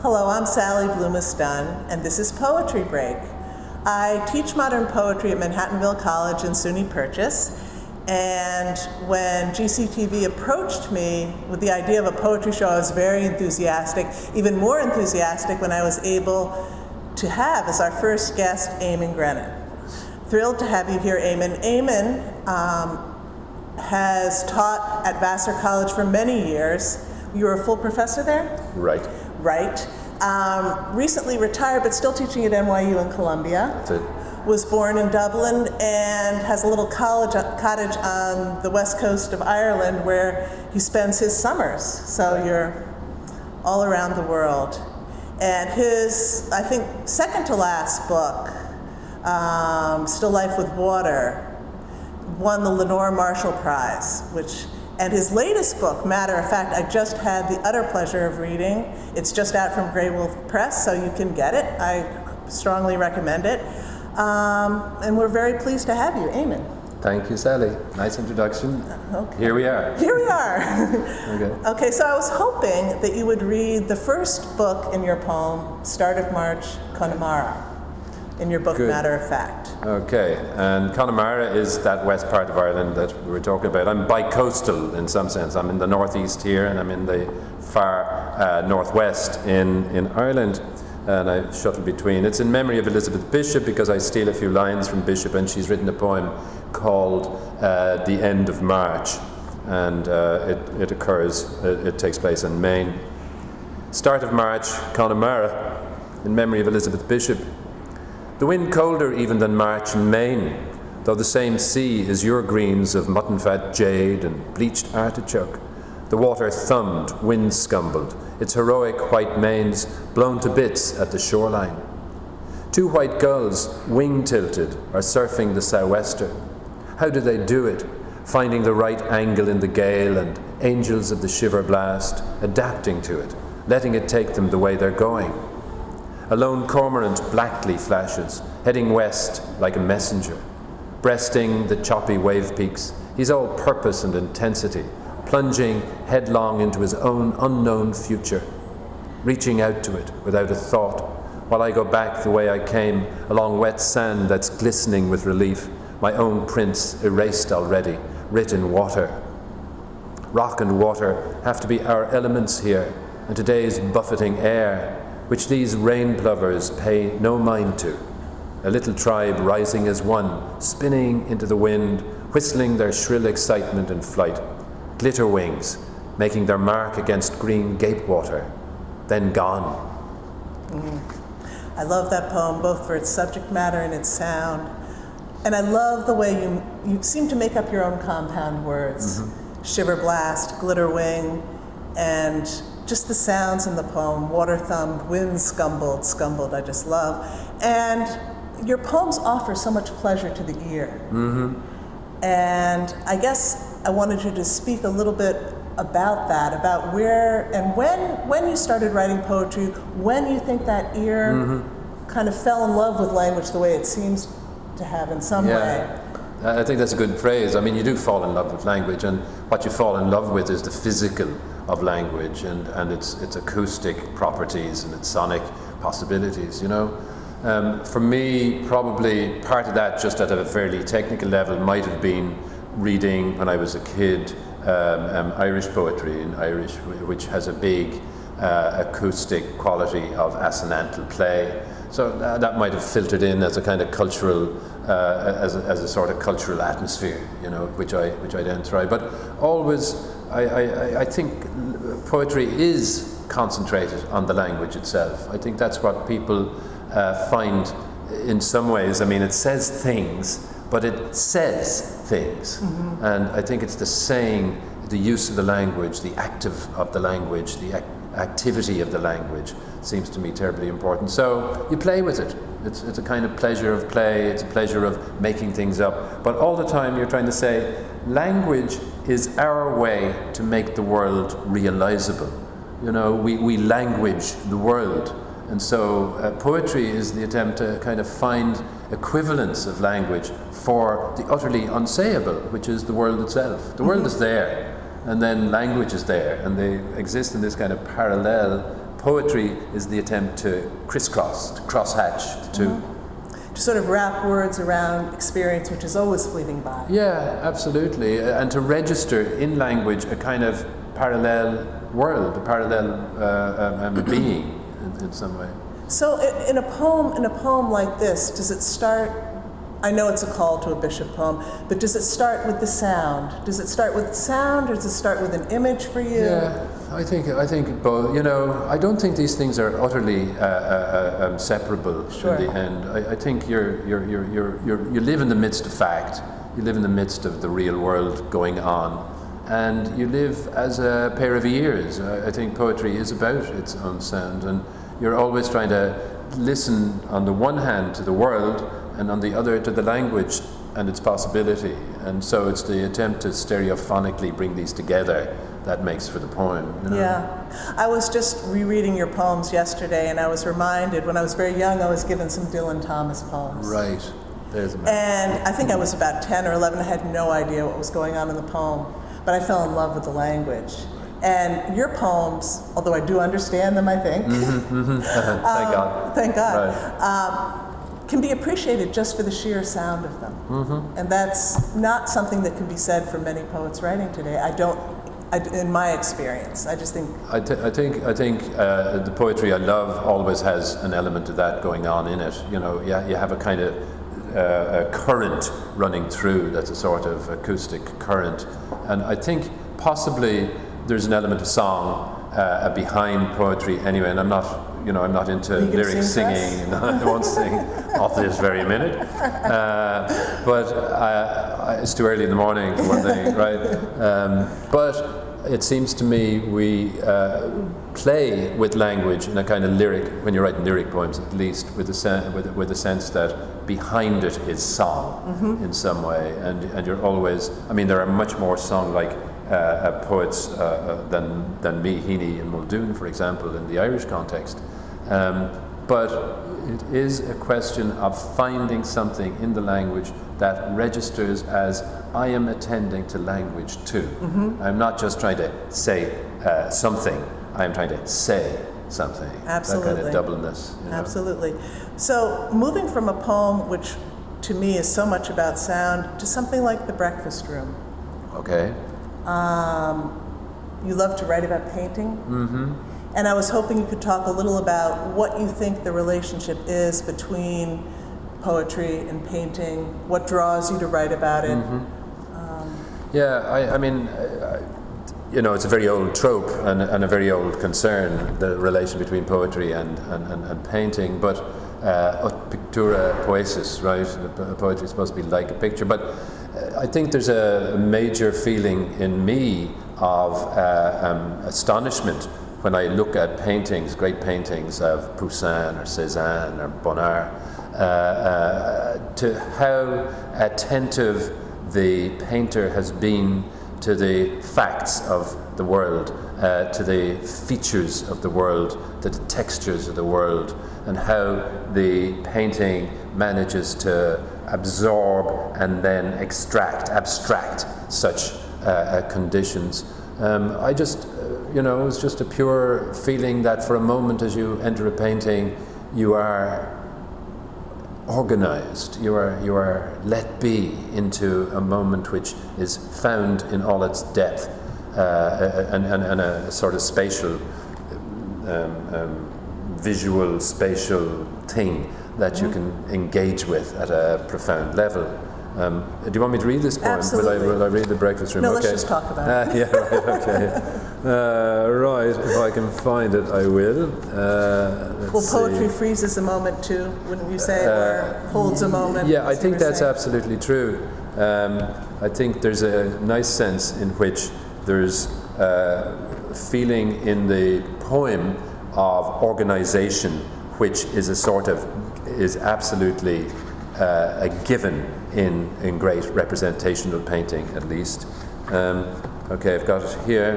Hello, I'm Sally Bliumis-Dunn, and this is Poetry Break. I teach modern poetry at Manhattanville College in SUNY Purchase, and when GCTV approached me with the idea of a poetry show, I was very enthusiastic, even more enthusiastic when I was able to have as our first guest Eamon Grennan. Thrilled to have you here, Eamon. Eamon has taught at Vassar College for many years. You were a full professor there? Right. Right. Recently retired, but still teaching at NYU in Columbia. That's it. Was born in Dublin and has a little cottage on the west coast of Ireland where he spends his summers. So you're all around the world. And his, I think, second to last book, Still Life with Water, won the Lenore Marshall Prize, and his latest book, matter of fact, I just had the utter pleasure of reading. It's just out from Grey Wolf Press, so you can get it. I strongly recommend it. And we're very pleased to have you, Eamon. Thank you, Sally. Nice introduction. Okay. Here we are. Here we are. Okay. Okay, so I was hoping that you would read the first book in your poem, Start of March, Connemara, in your book, Good. Matter of Fact. Okay, and Connemara is that west part of Ireland that we were talking about. I'm bi-coastal in some sense. I'm in the northeast here and I'm in the far northwest in Ireland, and I shuttle between. It's in memory of Elizabeth Bishop because I steal a few lines from Bishop, and she's written a poem called The End of March, and it takes place in Maine. Start of March, Connemara, in memory of Elizabeth Bishop. The wind colder even than March in Maine, though the same sea is your greens of mutton fat jade and bleached artichoke. The water thumbed, wind scumbled, its heroic white manes blown to bits at the shoreline. Two white gulls, wing tilted, are surfing the sou'wester. How do they do it? Finding the right angle in the gale and angels of the shiver blast, adapting to it, letting it take them the way they're going. A lone cormorant blackly flashes, heading west like a messenger. Breasting the choppy wave peaks, he's all purpose and intensity, plunging headlong into his own unknown future, reaching out to it without a thought, while I go back the way I came, along wet sand that's glistening with relief, my own prints erased already, writ in water. Rock and water have to be our elements here, and today's buffeting air, which these rain plovers pay no mind to. A little tribe rising as one, spinning into the wind, whistling their shrill excitement in flight. Glitter wings, making their mark against green gapewater, then gone. I love that poem, both for its subject matter and its sound. And I love the way you seem to make up your own compound words. Mm-hmm. Shiver blast, glitter wing, and just the sounds in the poem, water thumbed, wind scumbled, I just love. And your poems offer so much pleasure to the ear. Mm-hmm. And I guess I wanted you to speak a little bit about that, about where and when you started writing poetry, when you think that ear kind of fell in love with language the way it seems to have in some way. I think that's a good phrase. I mean, you do fall in love with language, and what you fall in love with is the physical of language and its acoustic properties and its sonic possibilities, you know. For me, probably part of that, just at a fairly technical level, might have been reading, when I was a kid, Irish poetry in Irish, which has a big acoustic quality of assonantal play. So that might have filtered in as a kind of cultural, as a sort of cultural atmosphere, you know, which I then try. But always, I think poetry is concentrated on the language itself. I think that's what people find in some ways. I mean, it says things, but it says things. Mm-hmm. And I think it's the saying, the use of the language, the active of the language, the activity of the language seems to me terribly important. So you play with it. It's a kind of pleasure of play, it's a pleasure of making things up. But all the time you're trying to say, language is our way to make the world realizable. You know, we language the world. And so poetry is the attempt to kind of find equivalence of language for the utterly unsayable, which is the world itself. The world is there, and then language is there, and they exist in this kind of parallel poetry is the attempt to crisscross, to crosshatch the two. To sort of wrap words around experience which is always fleeting by. Yeah, absolutely. And to register in language a kind of parallel world, a parallel being in some way. So in a poem like this, does it start, I know it's a call to a bishop poem, but does it start with the sound? Does it start with sound, or does it start with an image for you? Yeah, I think both. You know, I don't think these things are utterly separable. Sure. In the end. I think you live in the midst of fact. You live in the midst of the real world going on, and you live as a pair of ears. I think poetry is about its own sound, and you're always trying to listen on the one hand to the world, and on the other to the language and its possibility. And so it's the attempt to stereophonically bring these together that makes for the poem. You know? Yeah. I was just rereading your poems yesterday, and I was reminded, when I was very young, I was given some Dylan Thomas poems. Right. There's a man. And I think I was about 10 or 11. I had no idea what was going on in the poem, but I fell in love with the language. And your poems, although I do understand them, I think. Thank God. Thank God. Right. Can be appreciated just for the sheer sound of them. And that's not something that can be said for many poets writing today. In my experience, I just think. I think the poetry I love always has an element of that going on in it. You know, you have a kind of a current running through that's a sort of acoustic current, and I think possibly there's an element of song behind poetry anyway. And I'm not into lyric singing, and I won't sing off this very minute. But it's too early in the morning for one thing, right? But it seems to me we play with language in a kind of lyric, when you're writing lyric poems at least, with the sense that behind it is song in some way. And you're always, I mean, there are much more song-like poets than me, Heaney and Muldoon, for example, in the Irish context. But it is a question of finding something in the language that registers as I am attending to language too. I'm not just trying to say something, I'm trying to say something. Absolutely. That kind of doubleness. You know? Absolutely. So moving from a poem, which to me is so much about sound, to something like The Breakfast Room. Okay. You love to write about painting. And I was hoping you could talk a little about what you think the relationship is between poetry and painting, what draws you to write about it. Yeah, I mean, you know, it's a very old trope and a very old concern, the relation between poetry and painting, but ut pictura poesis, right? Poetry is supposed to be like a picture, but I think there's a major feeling in me of astonishment when I look at paintings, great paintings of Poussin or Cézanne or Bonnard, to how attentive the painter has been to the facts of the world, to the features of the world, to the textures of the world, and how the painting manages to absorb and then abstract such conditions. I just, you know, it's just a pure feeling that for a moment as you enter a painting, you are organized, you are let be into a moment which is found in all its depth, and a sort of spatial, visual, spatial thing that you can engage with at a profound level. Do you want me to read this poem? Absolutely. Will I read The Breakfast Room? No, okay. let's just talk about it. Yeah, right, okay. Right, if I can find it, I will. Well, poetry freezes a moment too, wouldn't you say, or holds a moment? Yeah, I think that's absolutely true. I think there's a nice sense in which there's feeling in the poem of organization, which is is absolutely a given in great representational painting, at least. Okay, I've got it here.